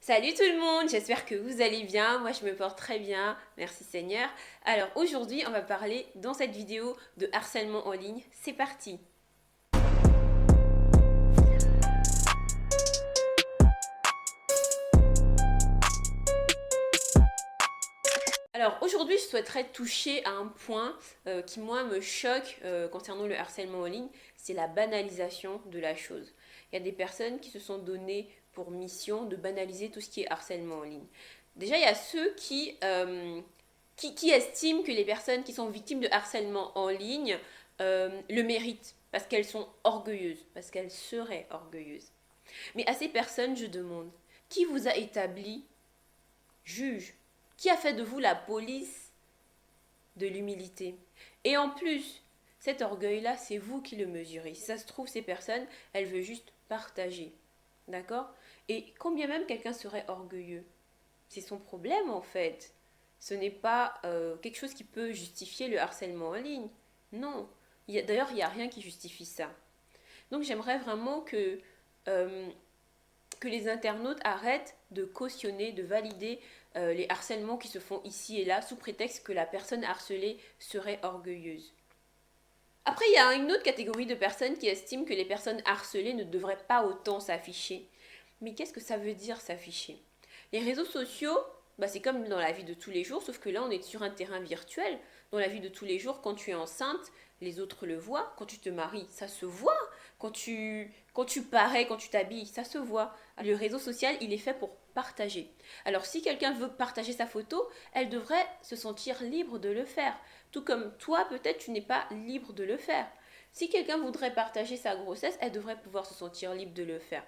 Salut tout le monde, j'espère que vous allez bien. Moi je me porte très bien, merci Seigneur. Alors aujourd'hui on va parler dans cette vidéo de harcèlement en ligne. C'est parti. Alors aujourd'hui je souhaiterais toucher à un point qui moi me choque concernant le harcèlement en ligne, c'est la banalisation de la chose. Il y a des personnes qui se sont données pour mission de banaliser tout ce qui est harcèlement en ligne. Déjà il y a ceux qui estiment que les personnes qui sont victimes de harcèlement en ligne le méritent parce qu'elles sont orgueilleuses, parce qu'elles seraient orgueilleuses. Mais à ces personnes, je demande, qui vous a établi juge? Qui a fait de vous la police de l'humilité? Et en plus, cet orgueil-là, c'est vous qui le mesurez. Si ça se trouve, ces personnes, elles veulent juste partager. D'accord? Et combien même quelqu'un serait orgueilleux, c'est son problème en fait. Ce n'est pas quelque chose qui peut justifier le harcèlement en ligne. Non. D'ailleurs, il n'y a rien qui justifie ça. Donc j'aimerais vraiment euh, que les internautes arrêtent de cautionner, de valider les harcèlements qui se font ici et là sous prétexte que la personne harcelée serait orgueilleuse. Après, il y a une autre catégorie de personnes qui estiment que les personnes harcelées ne devraient pas autant s'afficher. Mais qu'est-ce que ça veut dire s'afficher? Les réseaux sociaux, bah, c'est comme dans la vie de tous les jours, sauf que là, on est sur un terrain virtuel. Dans la vie de tous les jours, quand tu es enceinte, les autres le voient. Quand tu te maries, ça se voit. Quand tu parais, quand tu t'habilles, ça se voit. Le réseau social, il est fait pour partager. Alors, si quelqu'un veut partager sa photo, elle devrait se sentir libre de le faire. Tout comme toi, peut-être, tu n'es pas libre de le faire. Si quelqu'un voudrait partager sa grossesse, elle devrait pouvoir se sentir libre de le faire.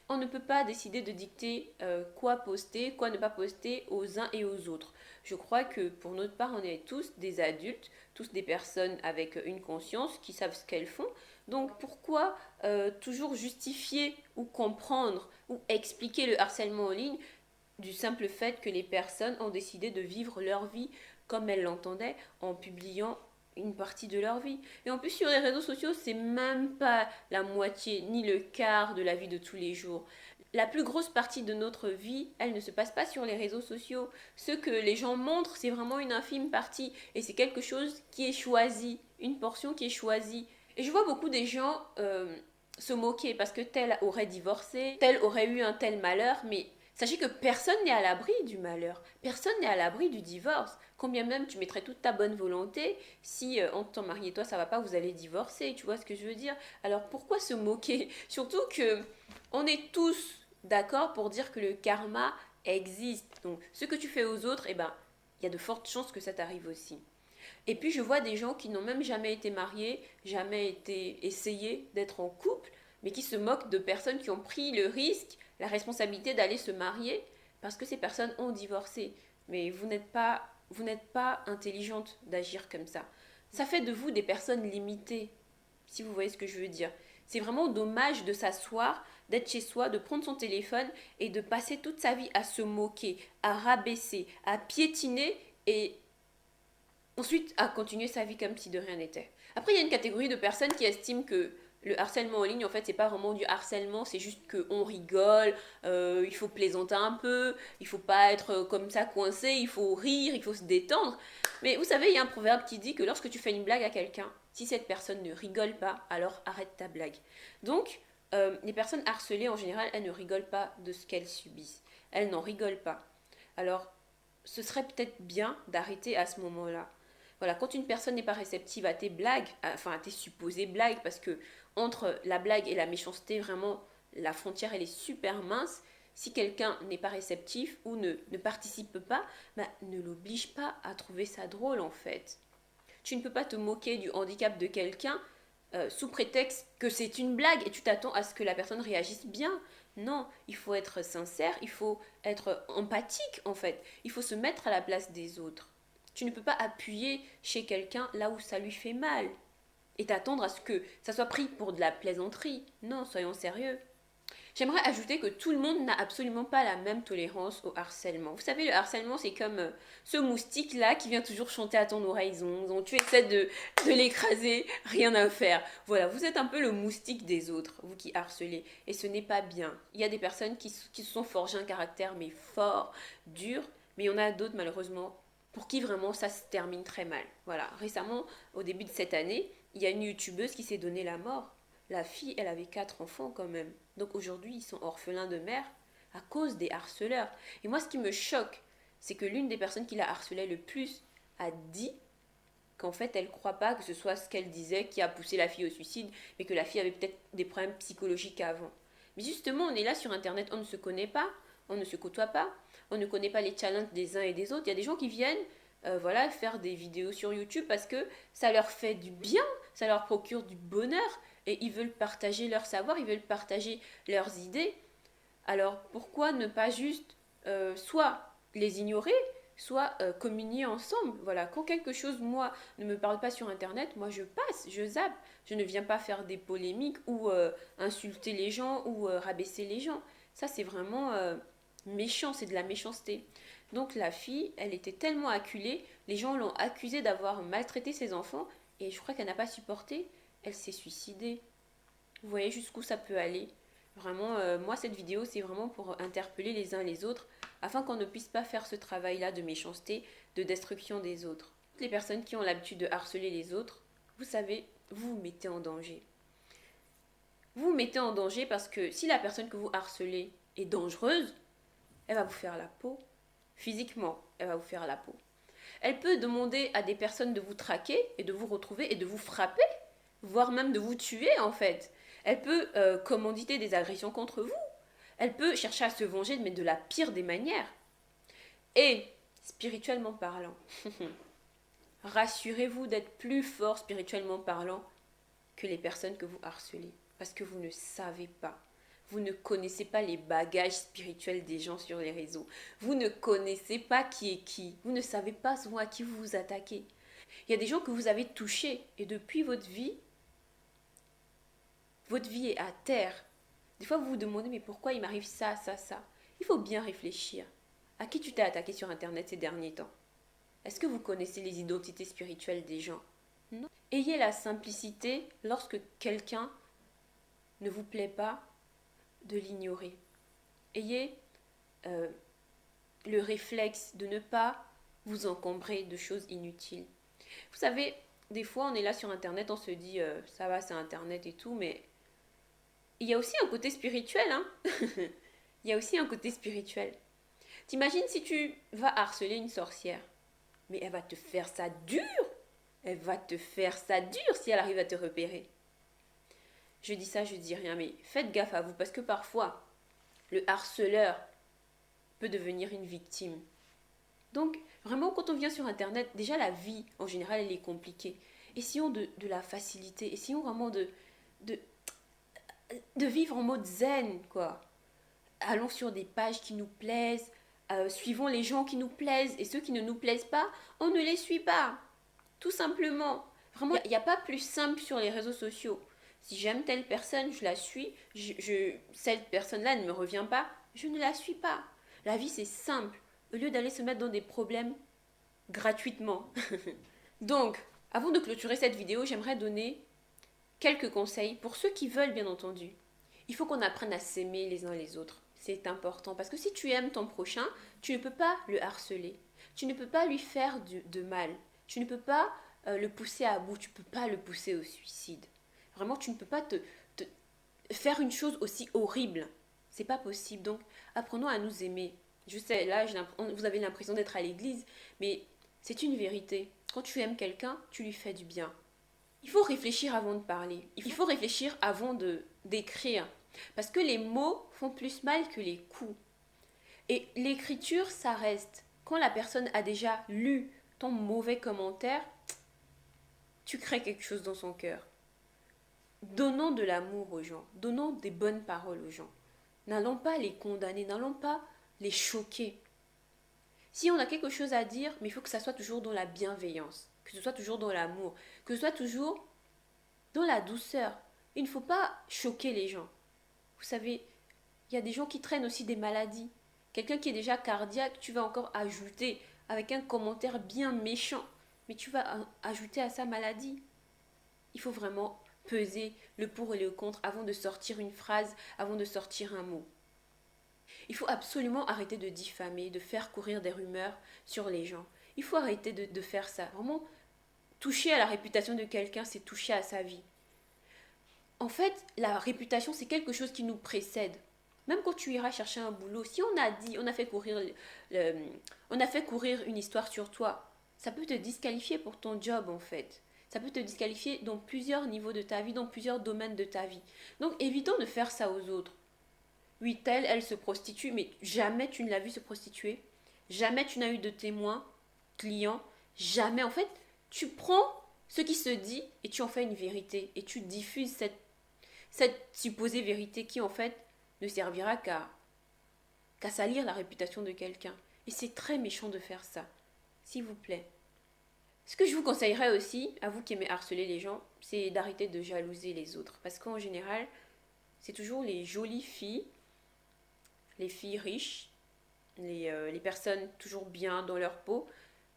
On ne peut pas décider de dicter quoi poster, quoi ne pas poster aux uns et aux autres. Je crois que pour notre part, on est tous des adultes, tous des personnes avec une conscience qui savent ce qu'elles font. Donc pourquoi toujours justifier ou comprendre ou expliquer le harcèlement en ligne du simple fait que les personnes ont décidé de vivre leur vie comme elles l'entendaient en publiant une partie de leur vie. Et en plus sur les réseaux sociaux, c'est même pas la moitié ni le quart de la vie de tous les jours. La plus grosse partie de notre vie, elle ne se passe pas sur les réseaux sociaux. Ce que les gens montrent, c'est vraiment une infime partie et c'est quelque chose qui est choisi, une portion qui est choisie. Et je vois beaucoup des gens se moquer parce que tel aurait divorcé, tel aurait eu un tel malheur, mais sachez que personne n'est à l'abri du malheur, personne n'est à l'abri du divorce. Combien même tu mettrais toute ta bonne volonté, si en ton mari et toi ça va pas, vous allez divorcer, tu vois ce que je veux dire? Alors pourquoi se moquer? Surtout que on est tous d'accord pour dire que le karma existe. Donc ce que tu fais aux autres, eh ben, il y a de fortes chances que ça t'arrive aussi. Et puis je vois des gens qui n'ont même jamais été mariés, jamais été essayés d'être en couple, mais qui se moquent de personnes qui ont pris le risque, la responsabilité d'aller se marier parce que ces personnes ont divorcé. Mais vous n'êtes pas intelligente d'agir comme ça. Ça fait de vous des personnes limitées, si vous voyez ce que je veux dire. C'est vraiment dommage de s'asseoir, d'être chez soi, de prendre son téléphone et de passer toute sa vie à se moquer, à rabaisser, à piétiner et ensuite à continuer sa vie comme si de rien n'était. Après, il y a une catégorie de personnes qui estiment que le harcèlement en ligne, en fait, c'est pas vraiment du harcèlement, c'est juste qu'on rigole, il faut plaisanter un peu, il faut pas être comme ça coincé, il faut rire, il faut se détendre. Mais vous savez, il y a un proverbe qui dit que lorsque tu fais une blague à quelqu'un, si cette personne ne rigole pas, alors arrête ta blague. Donc, les personnes harcelées, en général, elles ne rigolent pas de ce qu'elles subissent. Elles n'en rigolent pas. Alors, ce serait peut-être bien d'arrêter à ce moment-là. Voilà, quand une personne n'est pas réceptive à tes blagues, enfin à tes supposées blagues, parce que entre la blague et la méchanceté, vraiment, la frontière, elle est super mince. Si quelqu'un n'est pas réceptif ou ne participe pas, bah, ne l'oblige pas à trouver ça drôle en fait. Tu ne peux pas te moquer du handicap de quelqu'un sous prétexte que c'est une blague et tu t'attends à ce que la personne réagisse bien. Non, il faut être sincère, il faut être empathique en fait. Il faut se mettre à la place des autres. Tu ne peux pas appuyer chez quelqu'un là où ça lui fait mal et t'attendre à ce que ça soit pris pour de la plaisanterie. Non, soyons sérieux. J'aimerais ajouter que tout le monde n'a absolument pas la même tolérance au harcèlement. Vous savez, le harcèlement, c'est comme ce moustique-là qui vient toujours chanter à ton oreille. Tu essaies de l'écraser, rien à faire. Voilà, vous êtes un peu le moustique des autres, vous qui harcelez. Et ce n'est pas bien. Il y a des personnes qui se sont forgées un caractère, mais fort, dur. Mais il y en a d'autres, malheureusement, pour qui vraiment ça se termine très mal. Voilà, récemment, au début de cette année, il y a une youtubeuse qui s'est donné la mort. La fille, elle avait 4 enfants quand même. Donc aujourd'hui, ils sont orphelins de mère à cause des harceleurs. Et moi, ce qui me choque, c'est que l'une des personnes qui la harcelait le plus a dit qu'en fait, elle ne croit pas que ce soit ce qu'elle disait qui a poussé la fille au suicide, mais que la fille avait peut-être des problèmes psychologiques avant. Mais justement, on est là sur Internet, on ne se connaît pas, on ne se côtoie pas, on ne connaît pas les challenges des uns et des autres. Il y a des gens qui viennent voilà, faire des vidéos sur YouTube parce que ça leur fait du bien, ça leur procure du bonheur et ils veulent partager leur savoir, ils veulent partager leurs idées. Alors pourquoi ne pas juste soit les ignorer, soit communier ensemble. Voilà, quand quelque chose, moi, ne me parle pas sur Internet, moi je passe, je zappe. Je ne viens pas faire des polémiques ou insulter les gens ou rabaisser les gens. Ça, c'est vraiment méchant, c'est de la méchanceté. Donc la fille, elle était tellement acculée, les gens l'ont accusée d'avoir maltraité ses enfants et je crois qu'elle n'a pas supporté, elle s'est suicidée. Vous voyez jusqu'où ça peut aller. Vraiment, moi, cette vidéo, c'est vraiment pour interpeller les uns les autres, afin qu'on ne puisse pas faire ce travail-là de méchanceté, de destruction des autres. Toutes les personnes qui ont l'habitude de harceler les autres, vous savez, vous vous mettez en danger. Vous vous mettez en danger parce que si la personne que vous harcelez est dangereuse, elle va vous faire la peau. Physiquement, elle va vous faire la peau. Elle peut demander à des personnes de vous traquer et de vous retrouver et de vous frapper, voire même de vous tuer en fait. Elle peut commanditer des agressions contre vous. Elle peut chercher à se venger, mais de la pire des manières. Et, spirituellement parlant, rassurez-vous d'être plus fort spirituellement parlant que les personnes que vous harcelez. Parce que vous ne savez pas. Vous ne connaissez pas les bagages spirituels des gens sur les réseaux. Vous ne connaissez pas qui est qui. Vous ne savez pas souvent à qui vous vous attaquez. Il y a des gens que vous avez touchés et depuis votre vie est à terre. Des fois, vous vous demandez, mais pourquoi il m'arrive ça, ça, ça. Il faut bien réfléchir. À qui tu t'es attaqué sur Internet ces derniers temps? Est-ce que vous connaissez les identités spirituelles des gens? Non. Ayez la simplicité, lorsque quelqu'un ne vous plaît pas, de l'ignorer. Ayez le réflexe de ne pas vous encombrer de choses inutiles. Vous savez, des fois, on est là sur Internet, on se dit, ça va, c'est Internet et tout, mais il y a aussi un côté spirituel, hein. Il y a aussi un côté spirituel. T'imagines si tu vas harceler une sorcière, mais elle va te faire ça dur. Elle va te faire ça dur si elle arrive à te repérer. Je dis ça, je dis rien, mais faites gaffe à vous, parce que parfois, le harceleur peut devenir une victime. Donc, vraiment, quand on vient sur Internet, déjà la vie, en général, elle est compliquée. Essayons de la faciliter, essayons vraiment de, de vivre en mode zen, quoi. Allons sur des pages qui nous plaisent, suivons les gens qui nous plaisent, et ceux qui ne nous plaisent pas, on ne les suit pas. Tout simplement. Vraiment, il n'y a pas plus simple sur les réseaux sociaux. Si j'aime telle personne, je la suis, cette personne-là ne me revient pas, je ne la suis pas. La vie, c'est simple. Au lieu d'aller se mettre dans des problèmes gratuitement. Donc, avant de clôturer cette vidéo, j'aimerais donner quelques conseils pour ceux qui veulent, bien entendu. Il faut qu'on apprenne à s'aimer les uns les autres. C'est important parce que si tu aimes ton prochain, tu ne peux pas le harceler. Tu ne peux pas lui faire de mal. Tu ne peux pas le pousser à bout. Tu ne peux pas le pousser au suicide. Vraiment, tu ne peux pas te faire une chose aussi horrible. C'est pas possible. Donc, apprenons à nous aimer. Je sais, là, vous avez l'impression d'être à l'église, mais c'est une vérité. Quand tu aimes quelqu'un, tu lui fais du bien. Il faut réfléchir avant de parler. Il faut réfléchir avant d'écrire. Parce que les mots font plus mal que les coups. Et l'écriture, ça reste. Quand la personne a déjà lu ton mauvais commentaire, tu crées quelque chose dans son cœur. Donnons de l'amour aux gens. Donnons des bonnes paroles aux gens. N'allons pas les condamner, n'allons pas les choquer. Si on a quelque chose à dire, mais il faut que ça soit toujours dans la bienveillance, que ce soit toujours dans l'amour, que ce soit toujours dans la douceur. Il ne faut pas choquer les gens. Vous savez, Il y a des gens qui traînent aussi des maladies. Quelqu'un qui est déjà cardiaque, tu vas encore ajouter avec un commentaire bien méchant, mais tu vas ajouter à sa maladie. Il faut vraiment peser le pour et le contre avant de sortir une phrase, avant de sortir un mot. Il faut absolument arrêter de diffamer, de faire courir des rumeurs sur les gens. Il faut arrêter de faire ça. Vraiment, toucher à la réputation de quelqu'un, c'est toucher à sa vie. En fait, la réputation, c'est quelque chose qui nous précède. Même quand tu iras chercher un boulot, si on a dit, on a fait courir une histoire sur toi, ça peut te disqualifier pour ton job en fait. Ça peut te disqualifier dans plusieurs niveaux de ta vie, dans plusieurs domaines de ta vie. Donc évitons de faire ça aux autres. Oui, telle, elle se prostitue, mais jamais tu ne l'as vu se prostituer. Jamais tu n'as eu de témoins, clients. Jamais. En fait, tu prends ce qui se dit et tu en fais une vérité. Et tu diffuses cette supposée vérité qui, en fait, ne servira qu'à salir la réputation de quelqu'un. Et c'est très méchant de faire ça. S'il vous plaît. Ce que je vous conseillerais aussi, à vous qui aimez harceler les gens, c'est d'arrêter de jalouser les autres. Parce qu'en général, c'est toujours les jolies filles, les filles riches, les personnes toujours bien dans leur peau,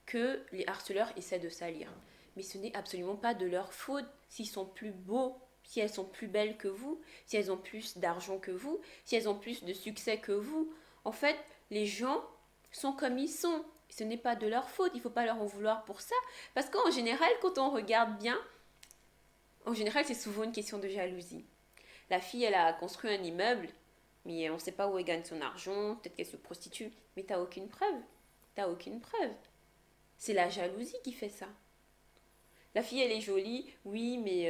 que les harceleurs essaient de salir. Mais ce n'est absolument pas de leur faute s'ils sont plus beaux, si elles sont plus belles que vous, si elles ont plus d'argent que vous, si elles ont plus de succès que vous. En fait, les gens sont comme ils sont. Ce n'est pas de leur faute, il ne faut pas leur en vouloir pour ça. Parce qu'en général, quand on regarde bien, en général, c'est souvent une question de jalousie. La fille, elle a construit un immeuble, mais on ne sait pas où elle gagne son argent, peut-être qu'elle se prostitue, mais t'as aucune preuve. T'as aucune preuve. C'est la jalousie qui fait ça. La fille, elle est jolie, oui, mais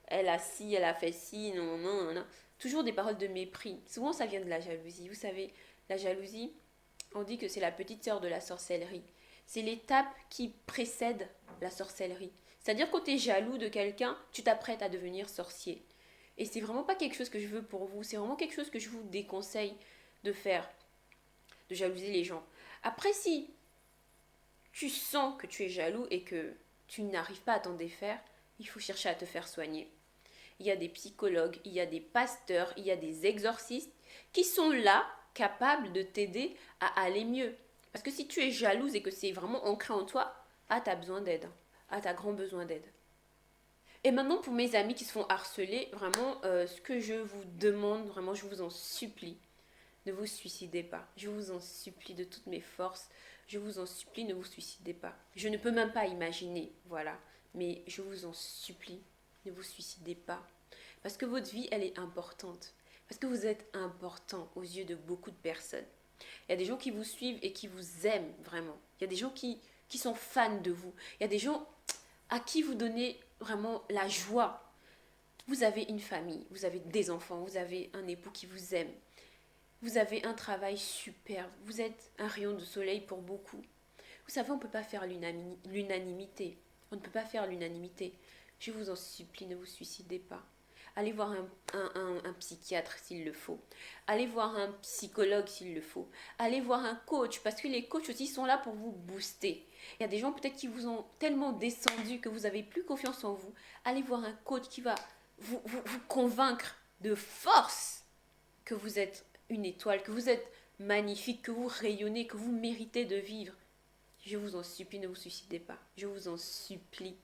elle a ci, elle a fait ci, non, non, non, non. Toujours des paroles de mépris. Souvent, ça vient de la jalousie. Vous savez, la jalousie, on dit que c'est la petite sœur de la sorcellerie. C'est l'étape qui précède la sorcellerie. C'est-à-dire quand tu es jaloux de quelqu'un, tu t'apprêtes à devenir sorcier. Et c'est vraiment pas quelque chose que je veux pour vous, c'est vraiment quelque chose que je vous déconseille de faire, de jalouser les gens. Après, si tu sens que tu es jaloux et que tu n'arrives pas à t'en défaire, il faut chercher à te faire soigner. Il y a des psychologues, il y a des pasteurs, il y a des exorcistes qui sont là, capables de t'aider à aller mieux. Parce que si tu es jalouse et que c'est vraiment ancré en toi, ah, t'as besoin d'aide. Ah, t'as grand besoin d'aide. Et maintenant, pour mes amis qui se font harceler, vraiment, ce que je vous demande, vraiment, je vous en supplie, ne vous suicidez pas. Je vous en supplie de toutes mes forces. Je vous en supplie, ne vous suicidez pas. Je ne peux même pas imaginer, voilà. Mais je vous en supplie, ne vous suicidez pas. Parce que votre vie, elle est importante. Parce que vous êtes important aux yeux de beaucoup de personnes. Il y a des gens qui vous suivent et qui vous aiment vraiment. Il y a des gens qui sont fans de vous. Il y a des gens à qui vous donnez vraiment la joie. Vous avez une famille, vous avez des enfants, vous avez un époux qui vous aime. Vous avez un travail superbe, vous êtes un rayon de soleil pour beaucoup. Vous savez, on ne peut pas faire l'unanimité. On ne peut pas faire l'unanimité. Je vous en supplie, ne vous suicidez pas. Allez voir un psychiatre s'il le faut. Allez voir un psychologue s'il le faut. Allez voir un coach, parce que les coachs aussi sont là pour vous booster. Il y a des gens peut-être qui vous ont tellement descendu que vous n'avez plus confiance en vous. Allez voir un coach qui va vous convaincre de force que vous êtes une étoile, que vous êtes magnifique, que vous rayonnez, que vous méritez de vivre. Je vous en supplie, ne vous suicidez pas. Je vous en supplie.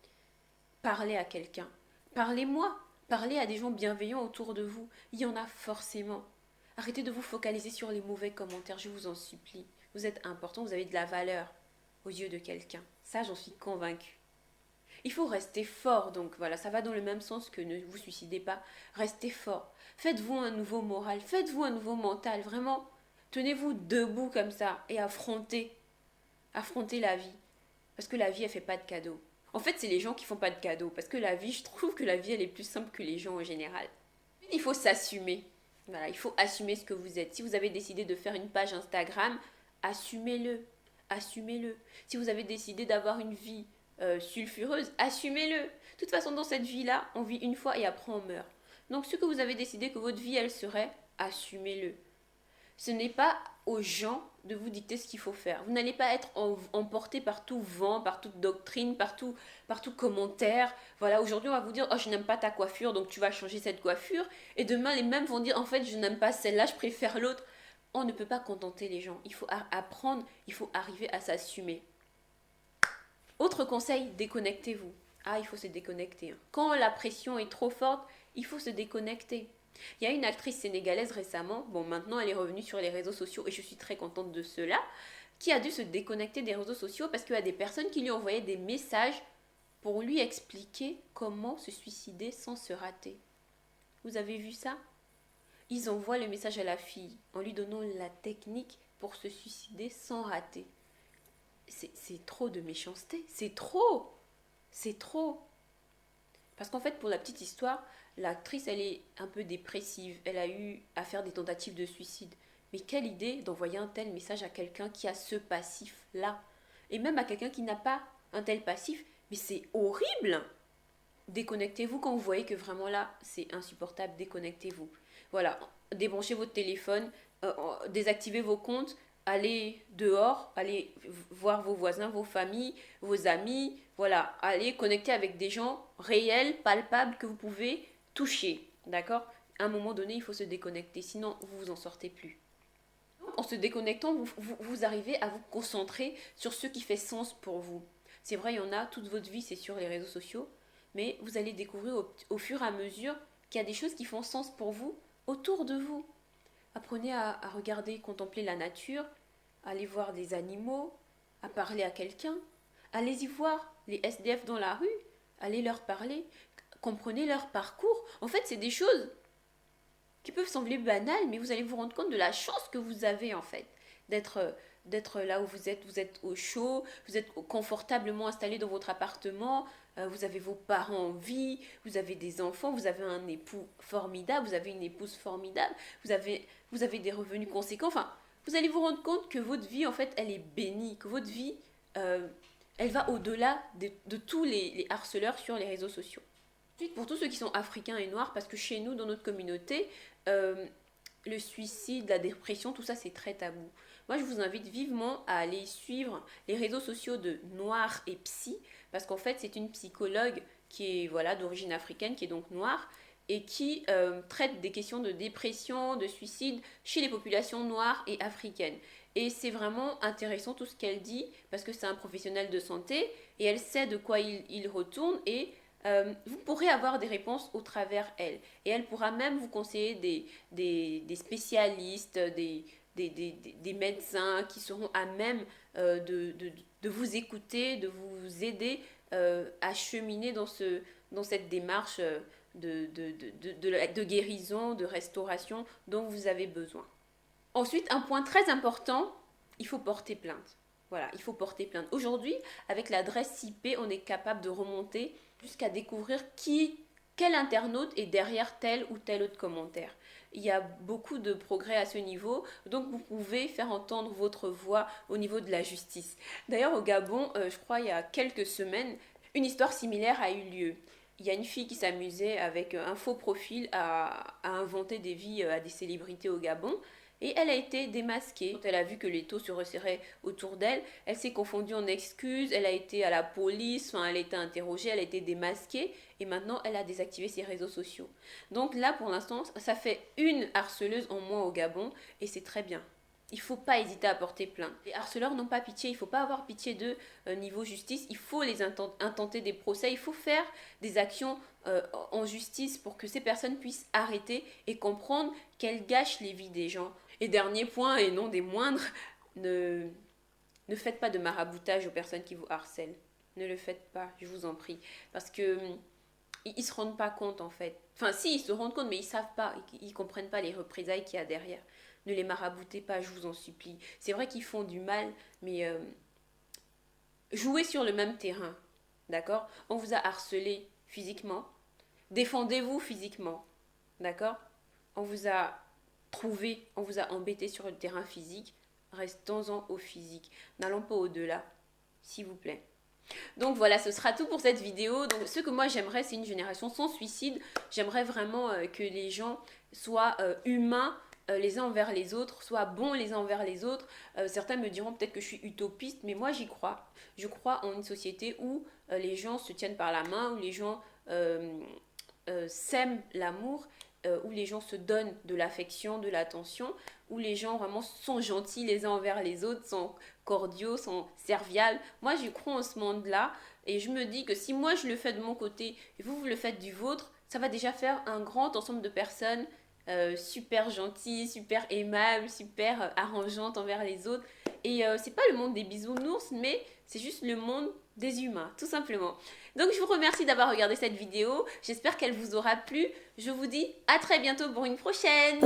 Parlez à quelqu'un. Parlez-moi. Parlez à des gens bienveillants autour de vous. Il y en a forcément. Arrêtez de vous focaliser sur les mauvais commentaires, je vous en supplie. Vous êtes important, vous avez de la valeur aux yeux de quelqu'un. Ça, j'en suis convaincue. Il faut rester fort, donc voilà, ça va dans le même sens que ne vous suicidez pas. Restez fort. Faites-vous un nouveau moral, faites-vous un nouveau mental, vraiment. Tenez-vous debout comme ça et affrontez. Affrontez la vie. Parce que la vie, elle fait pas de cadeaux. En fait, c'est les gens qui font pas de cadeaux. Parce que la vie, je trouve que la vie, elle est plus simple que les gens en général. Il faut s'assumer. Voilà, il faut assumer ce que vous êtes. Si vous avez décidé de faire une page Instagram, assumez-le. Assumez-le. Si vous avez décidé d'avoir une vie sulfureuse, assumez-le. De toute façon, dans cette vie-là, on vit une fois et après on meurt. Donc, ce que vous avez décidé que votre vie, elle serait, assumez-le. Ce n'est pas aux gens de vous dicter ce qu'il faut faire. Vous n'allez pas être emporté par tout vent, par toute doctrine, par tout commentaire. Voilà, aujourd'hui on va vous dire, oh je n'aime pas ta coiffure, donc tu vas changer cette coiffure. Et demain les mêmes vont dire, en fait je n'aime pas celle-là, je préfère l'autre. On ne peut pas contenter les gens. Il faut apprendre, il faut arriver à s'assumer. Autre conseil, déconnectez-vous. Ah, il faut se déconnecter. Quand la pression est trop forte, il faut se déconnecter. Il y a une actrice sénégalaise récemment, bon maintenant elle est revenue sur les réseaux sociaux et je suis très contente de cela, qui a dû se déconnecter des réseaux sociaux parce qu'il y a des personnes qui lui envoyaient des messages pour lui expliquer comment se suicider sans se rater. Vous avez vu ça? Ils envoient le message à la fille en lui donnant la technique pour se suicider sans rater. C'est trop de méchanceté, c'est trop. Parce qu'en fait, pour la petite histoire, l'actrice, elle est un peu dépressive. Elle a eu à faire des tentatives de suicide. Mais quelle idée d'envoyer un tel message à quelqu'un qui a ce passif-là. Et même à quelqu'un qui n'a pas un tel passif. Mais c'est horrible. Déconnectez-vous quand vous voyez que vraiment là, c'est insupportable. Déconnectez-vous. Voilà, débranchez votre téléphone, désactivez vos comptes. Allez dehors, allez voir vos voisins, vos familles, vos amis, voilà, allez connecter avec des gens réels, palpables, que vous pouvez toucher, d'accord? À un moment donné, il faut se déconnecter, sinon vous vous en sortez plus. Donc, en se déconnectant, vous arrivez à vous concentrer sur ce qui fait sens pour vous. C'est vrai, il y en a, toute votre vie, c'est sur les réseaux sociaux, mais vous allez découvrir au fur et à mesure qu'il y a des choses qui font sens pour vous autour de vous. Apprenez à regarder, contempler la nature, allez voir des animaux, à parler à quelqu'un. Allez-y voir les SDF dans la rue, allez leur parler, comprenez leur parcours. En fait, c'est des choses qui peuvent sembler banales, mais vous allez vous rendre compte de la chance que vous avez en fait d'être là où vous êtes au chaud, vous êtes confortablement installé dans votre appartement, vous avez vos parents en vie, vous avez des enfants, vous avez un époux formidable, vous avez une épouse formidable, vous avez des revenus conséquents, enfin, vous allez vous rendre compte que votre vie, en fait, elle est bénie, que votre vie, elle va au-delà de tous les harceleurs sur les réseaux sociaux. Ensuite, pour tous ceux qui sont africains et noirs, parce que chez nous, dans notre communauté, le suicide, la dépression, tout ça, c'est très tabou. Moi, je vous invite vivement à aller suivre les réseaux sociaux de Noir et Psy, parce qu'en fait, c'est une psychologue qui est voilà, d'origine africaine, qui est donc noire, et qui traite des questions de dépression, de suicide chez les populations noires et africaines. Et c'est vraiment intéressant tout ce qu'elle dit, parce que c'est un professionnel de santé, et elle sait de quoi il retourne, et vous pourrez avoir des réponses au travers elle. Et elle pourra même vous conseiller des spécialistes, des médecins qui seront à même de vous écouter, de vous aider à cheminer dans cette démarche de guérison, de restauration dont vous avez besoin. Ensuite, un point très important, il faut porter plainte. Voilà, il faut porter plainte. Aujourd'hui, avec l'adresse IP, on est capable de remonter jusqu'à découvrir quel internaute est derrière tel ou tel autre commentaire. Il y a beaucoup de progrès à ce niveau, donc vous pouvez faire entendre votre voix au niveau de la justice. D'ailleurs, au Gabon, je crois il y a quelques semaines, une histoire similaire a eu lieu. Il y a une fille qui s'amusait avec un faux profil à inventer des vies à des célébrités au Gabon. Et elle a été démasquée. Quand elle a vu que les taux se resserraient autour d'elle, elle s'est confondue en excuses, elle a été à la police, elle a été interrogée, elle a été démasquée et maintenant elle a désactivé ses réseaux sociaux. Donc là pour l'instant, ça fait une harceleuse en moins au Gabon et c'est très bien. Il ne faut pas hésiter à porter plainte. Les harceleurs n'ont pas pitié, il ne faut pas avoir pitié d'eux niveau justice, il faut les intenter des procès, il faut faire des actions en justice pour que ces personnes puissent arrêter et comprendre qu'elles gâchent les vies des gens. Et dernier point, et non des moindres, ne faites pas de maraboutage aux personnes qui vous harcèlent. Ne le faites pas, je vous en prie. Parce que ils se rendent pas compte en fait. Enfin si, ils se rendent compte, mais ils savent pas, ils comprennent pas les représailles qu'il y a derrière. Ne les maraboutez pas, je vous en supplie. C'est vrai qu'ils font du mal, mais jouez sur le même terrain, d'accord? On vous a harcelé physiquement, défendez-vous physiquement, d'accord? On vous a trouvé, on vous a embêté sur le terrain physique, restons-en au physique. N'allons pas au-delà, s'il vous plaît. Donc voilà, ce sera tout pour cette vidéo. Donc ce que moi j'aimerais, c'est une génération sans suicide. J'aimerais vraiment que les gens soient humains les uns envers les autres, soient bons les uns envers les autres. Certains me diront peut-être que je suis utopiste, mais moi j'y crois. Je crois en une société où les gens se tiennent par la main, où les gens sèment l'amour, où les gens se donnent de l'affection, de l'attention, où les gens vraiment sont gentils les uns envers les autres, sont cordiaux, sont serviables. Moi, je crois en ce monde-là et je me dis que si moi je le fais de mon côté et vous le faites du vôtre, ça va déjà faire un grand ensemble de personnes super gentilles, super aimables, super arrangeantes envers les autres. Et c'est pas le monde des bisounours, mais c'est juste le monde des humains, tout simplement. Donc je vous remercie d'avoir regardé cette vidéo. J'espère qu'elle vous aura plu. Je vous dis à très bientôt pour une prochaine.